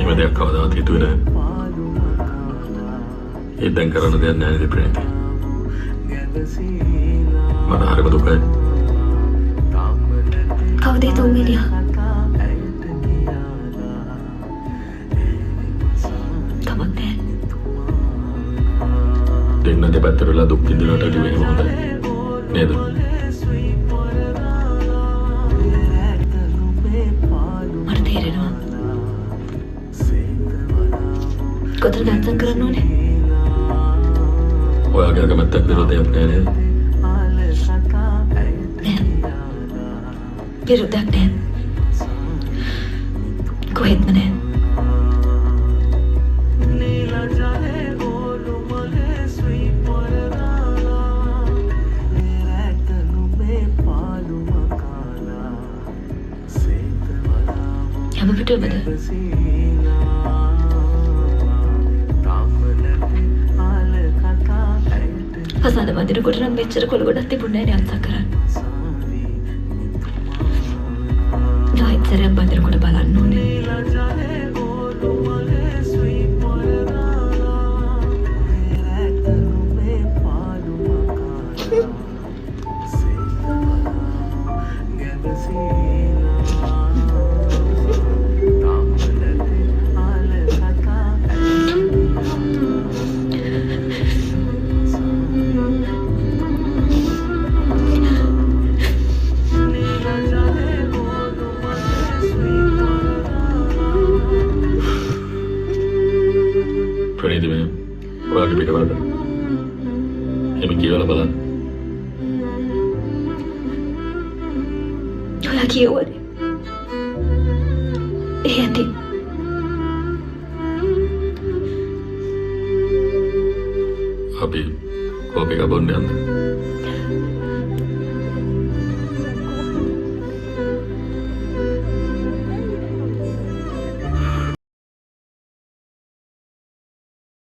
එහෙම දෙයක් කවදාවත් හිතුවේ නැහැ. ඒ දැන් කරන්න දෙයක් නැහැ නේද ප්‍රේණිත? මට හරිම දුකයි. කවුද ඒ තුන්වෙනියා? කමක් නැහැ. දෙන්න දෙපැත්තට වෙලා දුක් විඳිනවට වඩා වෙනම හොඳයි. නේද? මට තේරෙනවා. කොතනද අත්සන් කරන්න ඕනේ? ඔයාගේ අකමැත්තක් විරෝධයක් නැහැ නේද? විරුද්ධයක් නැහැ. කොහෙත්ම නැහැ. හැම පිටුවමද? අසාන වදිනකොට නම් මෙච්චර කොළ ගොඩක් තිබුණේ නැහැ නේ අත්සන් කරන්න. සරයක් බඳිනකොට බලන්න ඕනේ. ප්‍රණීත මේ ඔයාගේ පිටවලට එහෙම කියලා බලන්න. ඔයා කියවද? ඒ ඇති. අපි කෝපි එක බොන්න යන්න.